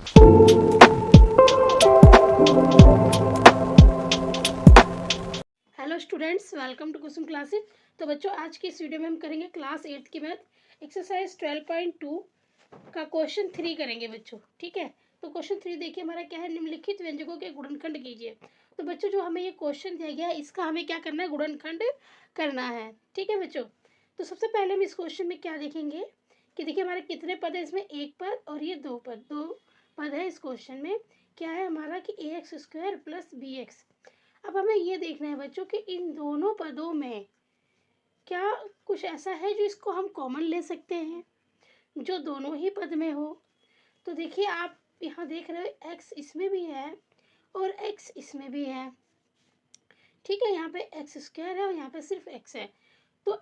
Hello students, welcome to Kusum classes. तो बच्चों, आज की इस वीडियो में हम करेंगे क्लास 8 की मैथ एक्सरसाइज 12.2 का क्वेश्चन 3 करेंगे बच्चों। ठीक है, तो क्वेश्चन 3 देखिए हमारा क्या है, निम्नलिखित व्यंजकों के गुणनखंड कीजिए। तो बच्चों, जो हमें ये क्वेश्चन दिया गया है इसका हमें क्या करना है, गुणनखंड करना है। ठीक है बच्चों, तो सबसे पहले हम इस क्वेश्चन में क्या देखेंगे कि देखिए हमारे कितने पद है, इसमें एक पद और ये दो पद है। इस क्वेश्चन में क्या है हमारा कि ax² प्लस bx। अब हमें ये देखना है बच्चों कि इन दोनों पदों में क्या कुछ ऐसा है जो इसको हम कॉमन ले सकते हैं, जो दोनों ही पद में हो। तो देखिए आप यहाँ देख रहे हो x इसमें भी है और x इसमें भी है। ठीक है, यहाँ पे x² है और यहाँ पे सिर्फ x है। तो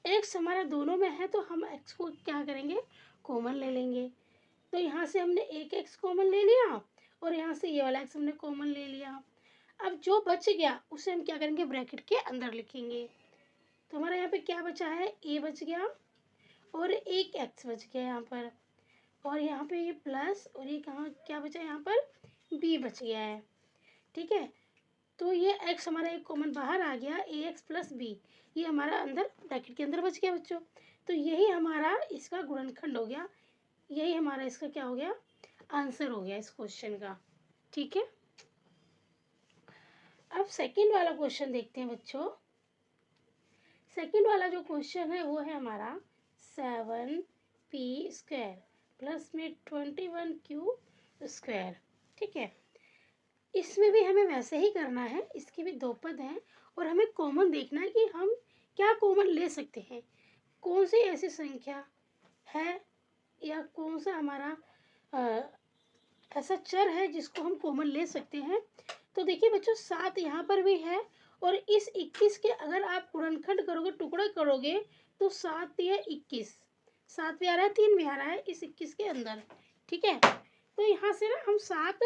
x हमारा दोनों में है तो हम x को क्या करेंगे, कॉमन ले लेंगे। तो यहाँ से हमने एक x कॉमन ले लिया और यहाँ से ये वाला x हमने कॉमन ले लिया। अब जो बच गया उसे हम क्या करेंगे, ब्रैकेट के अंदर लिखेंगे। तो हमारा यहाँ पे क्या बचा है, a बच गया और एक x बच गया यहाँ पर, और यहाँ पे ये प्लस और ये कहाँ क्या बचा, यहाँ पर b बच गया है। ठीक है, तो ये x हमारा एक कॉमन बाहर आ गया, ax प्लस b, ये हमारा अंदर ब्रैकेट के अंदर बच गया बच्चों। तो यही हमारा इसका गुणनखंड हो गया, यही हमारा इसका क्या हो गया, आंसर हो गया इस क्वेश्चन का। ठीक है, अब सेकंड वाला क्वेश्चन देखते हैं बच्चों। सेकंड वाला जो क्वेश्चन है वो है हमारा 7p² प्लस में 21q²। ठीक है, इसमें भी हमें वैसे ही करना है, इसके भी दो पद हैं और हमें कॉमन देखना है कि हम क्या कॉमन ले सकते हैं, कौन सी ऐसी संख्या है या कौन सा हमारा ऐसा चर है जिसको हम कॉमन ले सकते हैं। तो देखिए बच्चों, 7 यहाँ पर भी है और इस 21 के अगर आप गुणनखंड करोगे, टुकड़ा करोगे, तो 7 या 21, 7 भी आ रहा है 3 भी आ रहा है इस 21 के अंदर। ठीक है, तो यहाँ से ना हम 7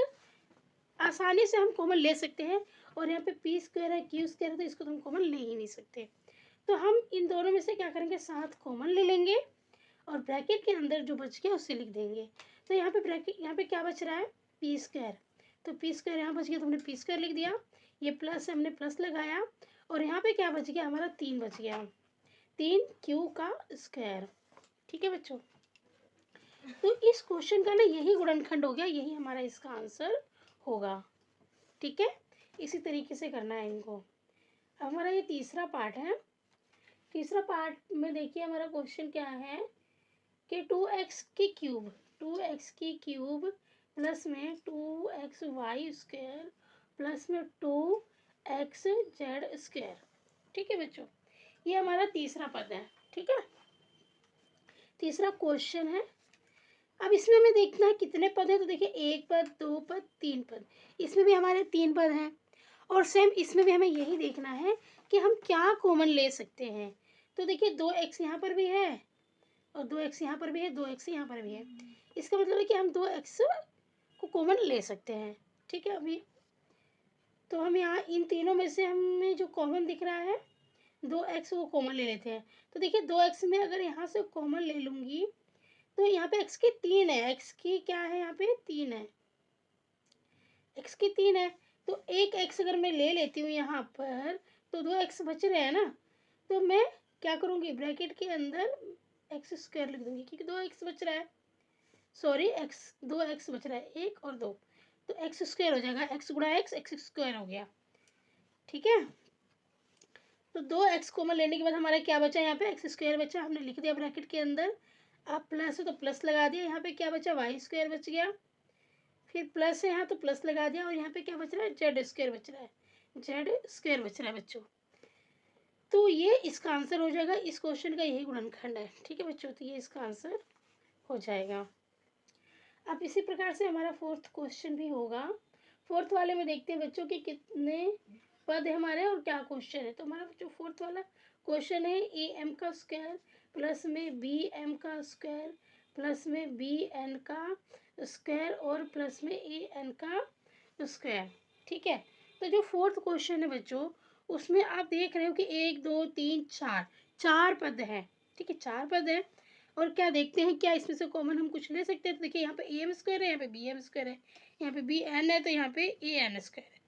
आसानी से हम कॉमन ले सकते हैं और यहाँ पे p² है q² है तो इसको तो हम कॉमन ले ही नहीं सकते। तो हम इन दोनों में से क्या करेंगे, 7 कॉमन ले लेंगे और ब्रैकेट के अंदर जो बच गया उसे लिख देंगे। तो यहाँ पे ब्रैकेट, यहाँ पे क्या बच रहा है, p², तो p² यहाँ बच गया तो हमने p² लिख दिया, ये प्लस है हमने प्लस लगाया और यहाँ पे क्या बच गया हमारा 3 बच गया, 3q²। ठीक है बच्चों, तो इस क्वेश्चन का ना यही गुणनखंड हो गया, यही हमारा इसका आंसर होगा। ठीक है, इसी तरीके से करना है इनको। अब हमारा ये तीसरा पार्ट है, तीसरा पार्ट में देखिए हमारा क्वेश्चन क्या है कि 2x की क्यूब, 2x की क्यूब प्लस में 2xy² प्लस में 2xz²। ठीक है बच्चों, ये हमारा तीसरा पद है। ठीक है, तीसरा क्वेश्चन है। अब इसमें हमें देखना है कितने पद है, तो देखिए एक पद, दो पद, तीन पद, इसमें भी हमारे 3 पद हैं और सेम इसमें भी हमें यही देखना है कि हम क्या कॉमन ले सकते हैं। तो देखिए 2x यहाँ पर भी है और 2x यहाँ पर भी है, 2x यहाँ पर भी है, इसका मतलब है कि हम 2x को कॉमन ले सकते हैं। ठीक है, अभी तो हम यहाँ इन तीनों में से हमें जो कॉमन दिख रहा है 2x वो कॉमन ले लेते हैं। तो देखिए 2x में अगर यहाँ से कॉमन ले लूँगी तो यहाँ पे x की 3 है, x की क्या है, यहाँ पे 3 है, x की 3 है, तो एक x अगर मैं ले लेती हूँ यहाँ पर तो 2x बच रहे हैं ना, तो मैं क्या करूँगी, ब्रैकेट के अंदर x² लिख दूँगी क्योंकि 2x बच रहा है, सॉरी 2x बच रहा है, 1 और 2, तो x² हो जाएगा, x गुणा x² हो गया। ठीक है, तो 2x कॉमन लेने के बाद हमारा क्या बचा, यहाँ पे x² बचा, हमने लिख दिया ब्रैकेट के अंदर। अब प्लस है तो प्लस लगा दिया, यहाँ पे क्या बचा, y² बच गया, फिर प्लस है यहाँ तो प्लस लगा दिया और यहाँ पे क्या बच रहा है, z² बच रहा है, z² बच रहा है बच्चों। तो ये इसका आंसर हो जाएगा, इस क्वेश्चन का यही गुणनखंड है। ठीक है बच्चों, तो ये इसका आंसर हो जाएगा। अब इसी प्रकार से हमारा फोर्थ क्वेश्चन भी होगा। फोर्थ वाले में देखते हैं बच्चों कि कितने पद है हमारे और क्या क्वेश्चन है। तो हमारा जो फोर्थ वाला क्वेश्चन है am² प्लस में bm² प्लस में bn² और प्लस में an²। ठीक है, तो जो फोर्थ क्वेश्चन है बच्चों उसमें आप देख रहे हो कि 1 2 3 4 पद हैं। ठीक है, 4 पद है और क्या देखते हैं क्या इसमें से कॉमन हम कुछ ले सकते हैं। तो देखिए यहाँ पे ए एम स्क्वायर है, यहाँ पे बी एम स्क्वायर है, यहाँ पे बी एन है, तो यहाँ पे ए एन स्क्वायर है।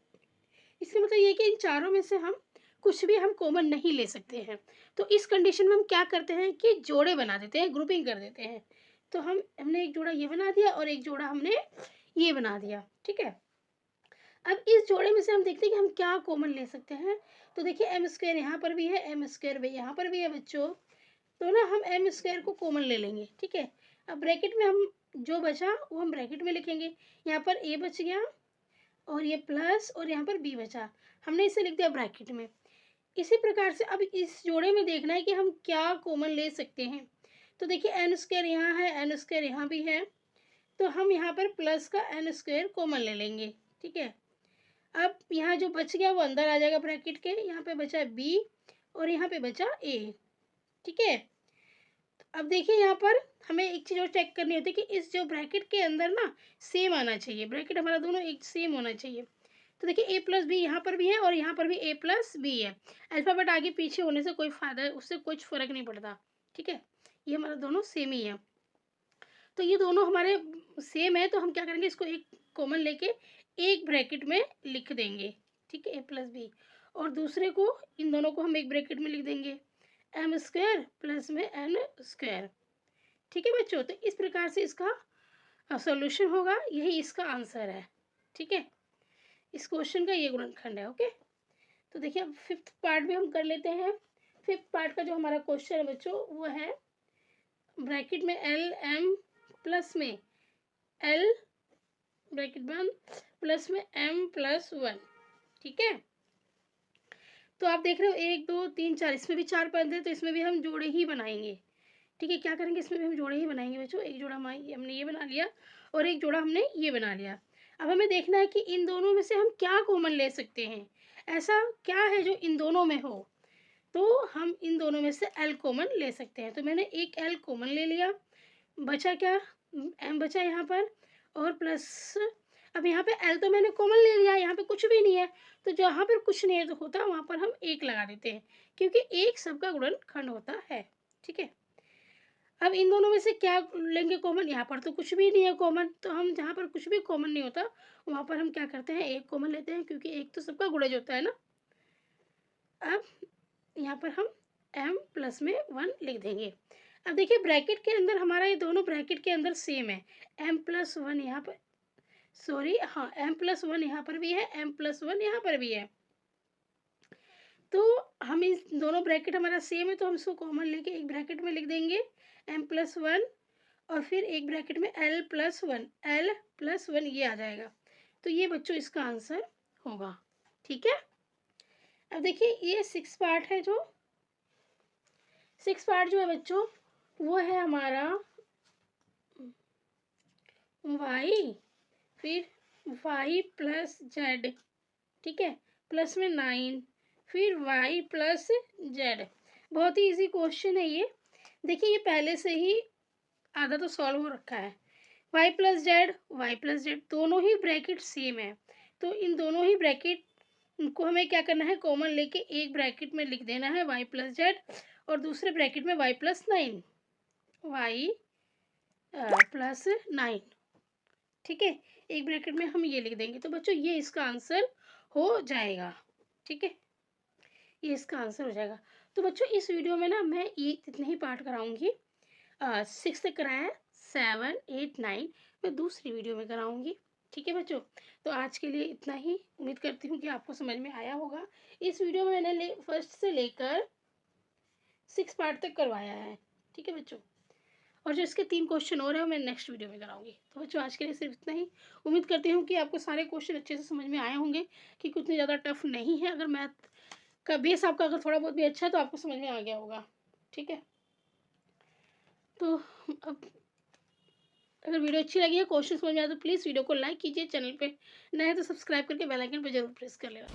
इसका मतलब ये कि इन चारों में से हम कुछ भी हम कॉमन नहीं ले सकते हैं। तो इस कंडीशन में हम क्या करते हैं कि जोड़े बना देते हैं, ग्रुपिंग कर देते हैं। तो हमने एक जोड़ा ये बना दिया और एक जोड़ा हमने ये बना दिया, ठीक है। अब इस जोड़े में से हम देखते हैं कि हम क्या कॉमन ले सकते हैं। तो देखिए एम स्क्वायर यहाँ पर भी है, एम स्क्वायर भी यहाँ पर भी है बच्चों। तो ना हम एम स्क्वायर को कॉमन ले लेंगे, ठीक है। अब ब्रैकेट में हम जो बचा वो हम ब्रैकेट में लिखेंगे। यहाँ पर ए बच गया और ये प्लस और यहाँ पर बी बचा, हमने इसे लिख दिया ब्रैकेट में। इसी प्रकार से अब इस जोड़े में देखना है कि हम क्या कॉमन ले सकते हैं। तो देखिए एन स्क्वायर यहाँ है, एन स्क्वायर यहाँ भी है, तो हम यहाँ पर प्लस का एन स्क्वायर कॉमन ले लेंगे, ठीक है। अब यहाँ जो बच गया वो अंदर आ जाएगा ब्रैकेट के। यहाँ पे बचा बी और यहाँ पे बचा ए, ठीक है। अब देखिए यहाँ पर हमें एक चीज़ और चेक करनी होती है कि इस जो ब्रैकेट के अंदर ना सेम आना चाहिए, ब्रैकेट हमारा दोनों एक सेम होना चाहिए। तो देखिए ए प्लस बी यहाँ पर भी है और यहाँ पर भी ए प्लस बी है। अल्फ़ाबेट आगे पीछे होने से कोई फ़ायदा, उससे कुछ फ़र्क नहीं पड़ता, ठीक है। ये हमारा दोनों सेम ही है। तो ये दोनों हमारे सेम है, तो हम क्या करेंगे, इसको एक कॉमन लेके एक ब्रैकेट में लिख देंगे, ठीक है, ए प्लस बी। और दूसरे को, इन दोनों को हम एक ब्रैकेट में लिख देंगे, एम स्क्वायर प्लस में एन स्क्वायर, ठीक है बच्चों। तो इस प्रकार से इसका सॉल्यूशन होगा, यही इसका आंसर है, ठीक है। इस क्वेश्चन का ये गुणनखंड है, ओके। तो देखिए अब फिफ्थ पार्ट भी हम कर लेते हैं। फिफ्थ पार्ट का जो हमारा क्वेश्चन है बच्चों वो है ब्रैकेट में एल एम प्लस में एल ब्रैकेट बंद प्लस में एम प्लस वन, ठीक है। तो आप देख रहे हो 1 2 3 4, इसमें भी 4 पद है, तो इसमें भी हम जोड़े ही बनाएंगे, ठीक है। क्या करेंगे, इसमें भी हम जोड़े ही बनाएंगे बच्चों। एक जोड़ा हमने ये बना लिया और एक जोड़ा हमने ये बना लिया। अब हमें देखना है कि इन दोनों में से हम क्या कॉमन ले सकते हैं, ऐसा क्या है जो इन दोनों में हो। तो हम इन दोनों में से एल कॉमन ले सकते हैं। तो मैंने एक एल कॉमन ले लिया, बचा क्या, एम बचा यहाँ पर और प्लस। अब यहाँ पे एल तो मैंने कॉमन ले लिया, यहाँ पे कुछ भी नहीं है, तो जहाँ पर कुछ नहीं तो होता वहाँ पर हम एक लगा देते हैं, क्योंकि एक सबका गुणनखंड होता है, ठीक है। अब इन दोनों में से क्या लेंगे कॉमन, यहाँ पर तो कुछ भी नहीं है कॉमन, तो हम जहाँ पर कुछ भी कॉमन नहीं होता वहाँ पर हम क्या करते हैं, एक कॉमन लेते हैं, क्योंकि एक तो सबका गुणज होता है ना। अब यहाँ पर हम m प्लस में 1 लिख देंगे। अब देखिए ब्रैकेट के अंदर हमारा ये दोनों ब्रैकेट के अंदर सेम है, m प्लस 1 यहाँ पर, सॉरी हाँ, m प्लस 1 यहाँ पर भी है, m प्लस 1 यहाँ पर भी है। तो हम इस दोनों ब्रैकेट हमारा सेम है, तो हम इसको कॉमन लेके एक ब्रैकेट में लिख देंगे m प्लस 1 और फिर एक ब्रैकेट में l प्लस 1 ये आ जाएगा। तो ये बच्चों इसका आंसर होगा, ठीक है। अब देखिए ये 6 पार्ट है, जो 6 पार्ट जो है बच्चों वो है हमारा y, फिर y प्लस जेड, ठीक है, प्लस में 9, फिर y प्लस जेड। बहुत ही इजी क्वेश्चन है ये। देखिए ये पहले से ही आधा तो सॉल्व हो रखा है। y प्लस जेड दोनों ही ब्रैकेट सेम है, तो इन दोनों ही ब्रैकेट को हमें क्या करना है, कॉमन लेके एक ब्रैकेट में लिख देना है y प्लस जेड और दूसरे ब्रैकेट में y प्लस 9, ठीक है। एक ब्रैकेट में हम ये लिख देंगे, तो बच्चों ये इसका आंसर हो जाएगा, ठीक है, ये इसका आंसर हो जाएगा। तो बच्चों इस वीडियो में ना मैं ये इतने ही पार्ट कराऊंगी, 6 तक कराया, 7 8 9 मैं दूसरी वीडियो में कराऊंगी, ठीक है बच्चों। तो आज के लिए इतना ही, उम्मीद करती हूँ कि आपको समझ में आया होगा। इस वीडियो में मैंने फर्स्ट से लेकर 6 पार्ट तक करवाया है, ठीक है बच्चों। और जो इसके 3 क्वेश्चन और है मैं नेक्स्ट वीडियो में कराऊंगी। तो बच्चों आज के लिए सिर्फ इतना ही। उम्मीद करती हूँ कि आपको सारे क्वेश्चन अच्छे से समझ में आए होंगे, कि कुछ ज़्यादा टफ नहीं है। अगर मैथ का बेस आपका अगर थोड़ा बहुत भी अच्छा है तो आपको समझ में आ गया होगा, ठीक है। तो अब अगर वीडियो अच्छी लगी है, क्वेश्चन समझ में आया तो प्लीज़ वीडियो को लाइक कीजिए, चैनल पे नए हैं तो सब्सक्राइब करके बेल आइकन पर जरूर प्रेस कर लेना।